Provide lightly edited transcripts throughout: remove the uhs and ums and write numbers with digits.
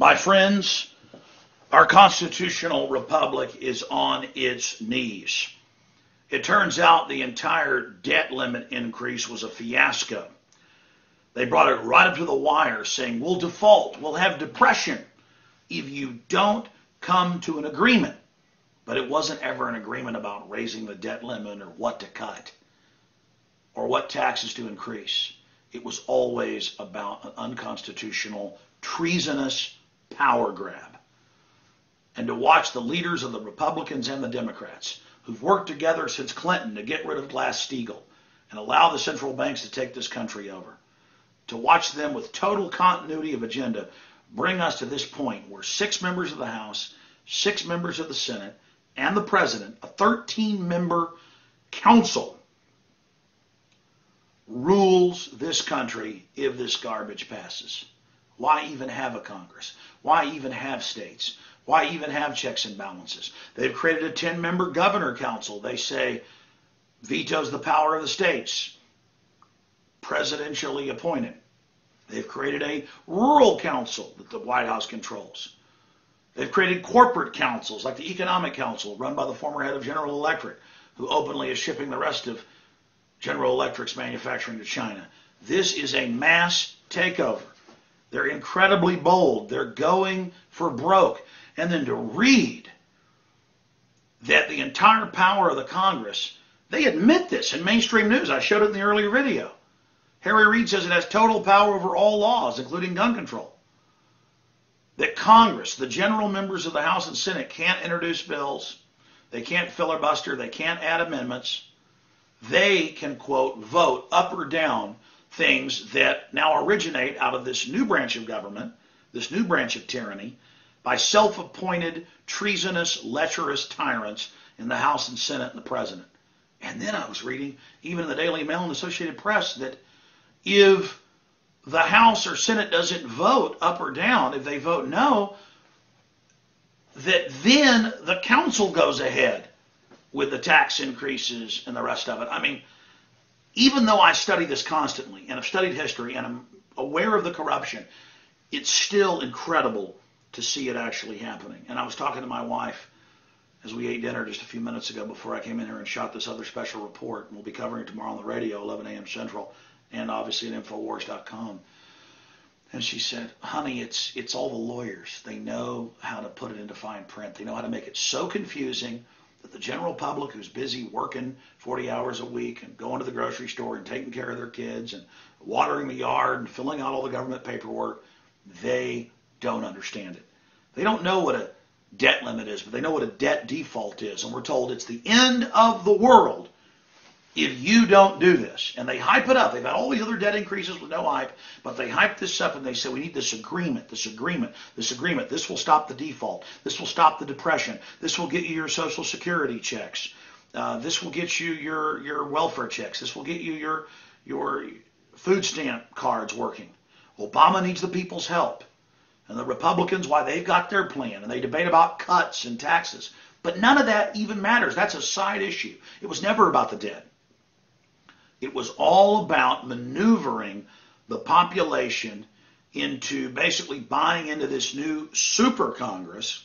My friends, our constitutional republic is on its knees. It turns out the entire debt limit increase was a fiasco. They brought it right up to the wire saying, we'll default, we'll have depression if you don't come to an agreement. But it wasn't ever an agreement about raising the debt limit or what to cut or what taxes to increase. It was always about an unconstitutional, treasonous power grab. And to watch the leaders of the Republicans and the Democrats who've worked together since Clinton to get rid of Glass-Steagall and allow the central banks to take this country over, to watch them with total continuity of agenda bring us to this point where 6 members of the House, 6 members of the Senate, and the President, a 13-member council, rules this country if this garbage passes. Why even have a Congress? Why even have states? Why even have checks and balances? They've created a 10-member governor council. They say vetoes the power of the states, presidentially appointed. They've created a rural council that the White House controls. They've created corporate councils like the Economic Council run by the former head of General Electric, who openly is shipping the rest of General Electric's manufacturing to China. This is a mass takeover. They're incredibly bold. They're going for broke. And then to read that the entire power of the Congress, they admit this in mainstream news. I showed it in the earlier video. Harry Reid says it has total power over all laws, including gun control. That Congress, the general members of the House and Senate, can't introduce bills. They can't filibuster. They can't add amendments. They can, quote, vote up or down things that now originate out of this new branch of government, this new branch of tyranny, by self-appointed, treasonous, lecherous tyrants in the House and Senate and the President. And then I was reading, even in the Daily Mail and Associated Press, that if the House or Senate doesn't vote up or down, if they vote no, that then the council goes ahead with the tax increases and the rest of it. I mean, even though I study this constantly and have studied history and I'm aware of the corruption, it's still incredible to see it actually happening. And I was talking to my wife as we ate dinner just a few minutes ago before I came in here and shot this other special report. And we'll be covering it tomorrow on the radio, 11 a.m. Central, and obviously at Infowars.com. And she said, honey, it's all the lawyers. They know how to put it into fine print. They know how to make it so confusing that the general public who's busy working 40 hours a week and going to the grocery store and taking care of their kids and watering the yard and filling out all the government paperwork, they don't understand it. They don't know what a debt limit is, but they know what a debt default is. And we're told it's the end of the world if you don't do this. And they hype it up. They've had all these other debt increases with no hype, but they hype this up and they say, we need this agreement, this agreement, this agreement. This will stop the default. This will stop the depression. This will get you your Social Security checks. This will get you your welfare checks. This will get you your food stamp cards working. Obama needs the people's help. And the Republicans, why they've got their plan, and they debate about cuts and taxes. But none of that even matters. That's a side issue. It was never about the debt. It was all about maneuvering the population into basically buying into this new super Congress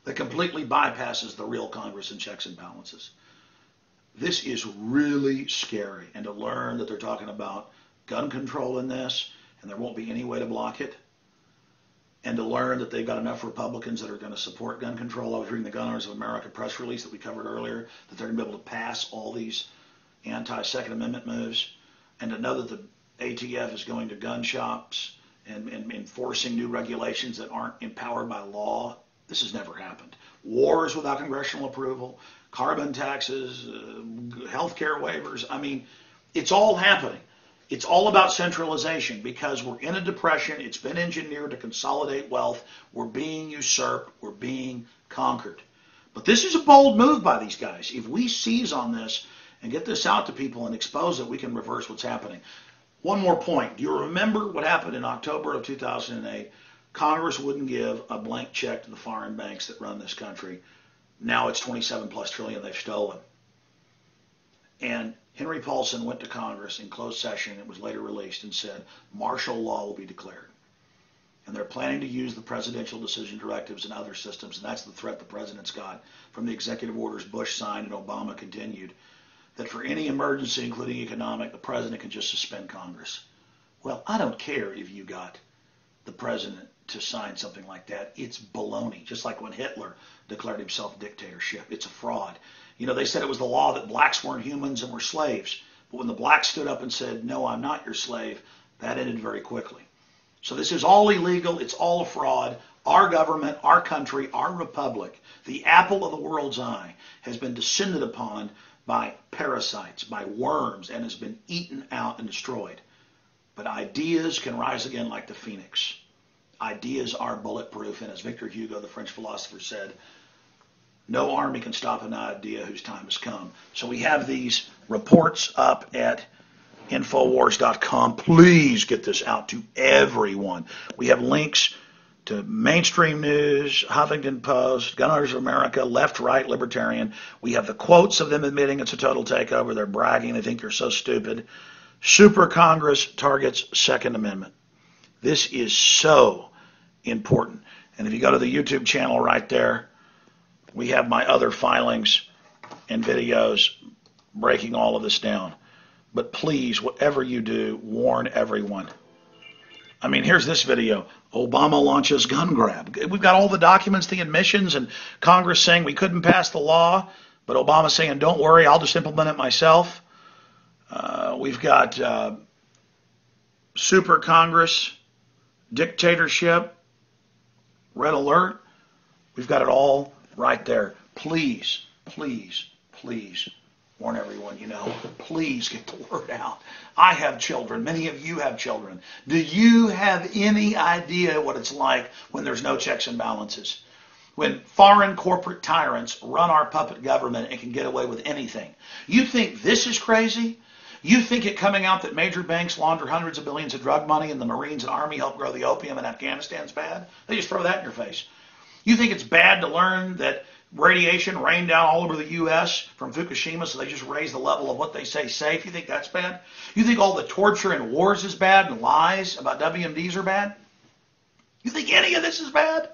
that completely bypasses the real Congress and checks and balances. This is really scary. And to learn that they're talking about gun control in this, and there won't be any way to block it, and to learn that they've got enough Republicans that are going to support gun control. I was reading the Gun Owners of America press release that we covered earlier, that they're going to be able to pass all these anti-Second Amendment moves, and to know that the ATF is going to gun shops and enforcing new regulations that aren't empowered by law. This has never happened. Wars without congressional approval, carbon taxes, healthcare waivers. I mean, it's all happening. It's all about centralization because we're in a depression. It's been engineered to consolidate wealth. We're being usurped. We're being conquered. But this is a bold move by these guys. If we seize on this and get this out to people and expose it, we can reverse what's happening. One more point. Do you remember what happened in October of 2008? Congress wouldn't give a blank check to the foreign banks that run this country. Now it's 27 plus trillion they've stolen. And Henry Paulson went to Congress in closed session. It was later released and said, martial law will be declared. And they're planning to use the presidential decision directives and other systems, and that's the threat the president's got from the executive orders Bush signed and Obama continued, that for any emergency, including economic, the president can just suspend Congress. Well, I don't care if you got the president to sign something like that. It's baloney, just like when Hitler declared himself dictatorship. It's a fraud. You know, they said it was the law that blacks weren't humans and were slaves. But when the blacks stood up and said, no, I'm not your slave, that ended very quickly. So this is all illegal. It's all a fraud. Our government, our country, our republic, the apple of the world's eye, has been descended upon by parasites, by worms, and has been eaten out and destroyed. But ideas can rise again like the phoenix. Ideas are bulletproof, and as Victor Hugo, the French philosopher, said, no army can stop an idea whose time has come. So we have these reports up at Infowars.com. Please get this out to everyone. We have links to mainstream news, Huffington Post, Gun Owners of America, Left, Right, Libertarian. We have the quotes of them admitting it's a total takeover. They're bragging. They think you're so stupid. Super Congress targets Second Amendment. This is so important. And if you go to the YouTube channel right there, we have my other filings and videos breaking all of this down. But please, whatever you do, warn everyone. I mean, here's this video. Obama launches gun grab. We've got all the documents, the admissions, and Congress saying we couldn't pass the law, but Obama saying, don't worry, I'll just implement it myself. We've got Super Congress, dictatorship, red alert. We've got it all right there. Please, please, please warn everyone you know. Please get the word out. I have children. Many of you have children. Do you have any idea what it's like when there's no checks and balances? When foreign corporate tyrants run our puppet government and can get away with anything? You think this is crazy? You think it coming out that major banks launder hundreds of billions of drug money and the Marines and Army help grow the opium in Afghanistan is bad? They just throw that in your face. You think it's bad to learn that radiation rained down all over the U.S. from Fukushima, so they just raise the level of what they say safe? You think that's bad? You think all the torture and wars is bad and lies about WMDs are bad? You think any of this is bad?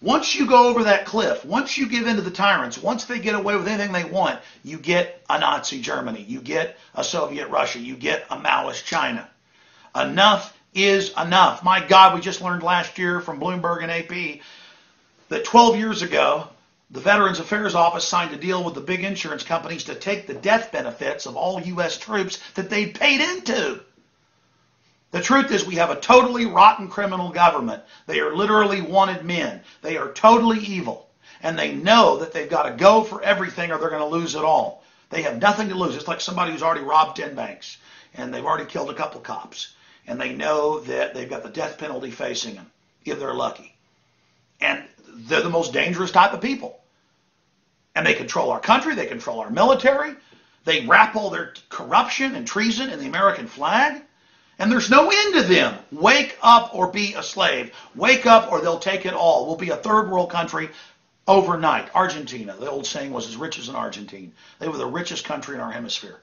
Once you go over that cliff, once you give in to the tyrants, once they get away with anything they want, you get a Nazi Germany, you get a Soviet Russia, you get a Maoist China. Enough is enough. My God, we just learned last year from Bloomberg and AP that 12 years ago, the Veterans Affairs Office signed a deal with the big insurance companies to take the death benefits of all U.S. troops that they'd paid into. The truth is we have a totally rotten criminal government. They are literally wanted men. They are totally evil. And they know that they've got to go for everything or they're going to lose it all. They have nothing to lose. It's like somebody who's already robbed 10 banks and they've already killed a couple cops. And they know that they've got the death penalty facing them if they're lucky. And they're the most dangerous type of people. And they control our country. They control our military. They wrap all their corruption and treason in the American flag. And there's no end to them. Wake up or be a slave. Wake up or they'll take it all. We'll be a third world country overnight. Argentina, the old saying was as rich as an Argentine. They were the richest country in our hemisphere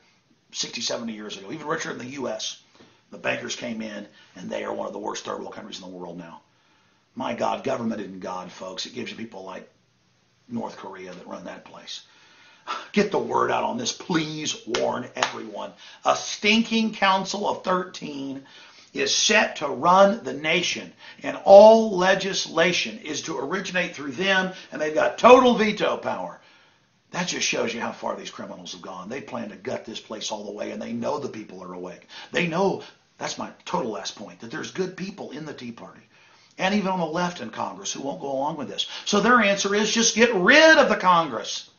60, 70 years ago. Even richer than the U.S. The bankers came in and they are one of the worst third world countries in the world now. My God, government isn't God, folks. It gives you people like North Korea that run that place. Get the word out on this. Please warn everyone. A stinking council of 13 is set to run the nation, and all legislation is to originate through them, and they've got total veto power. That just shows you how far these criminals have gone. They plan to gut this place all the way, and they know the people are awake. They know, that's my total last point, that there's good people in the Tea Party, and even on the left in Congress who won't go along with this. So their answer is just get rid of the Congress.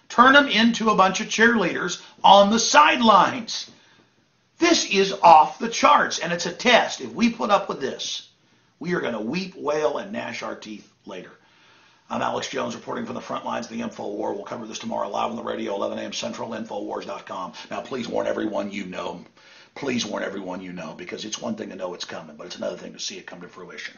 Turn them into a bunch of cheerleaders on the sidelines. This is off the charts, and it's a test. If we put up with this, we are going to weep, wail, and gnash our teeth later. I'm Alex Jones reporting from the front lines of the Info War. We'll cover this tomorrow live on the radio, 11 a.m. Central, Infowars.com. Now, please warn everyone you know. Please warn everyone you know, because it's one thing to know it's coming, but it's another thing to see it come to fruition.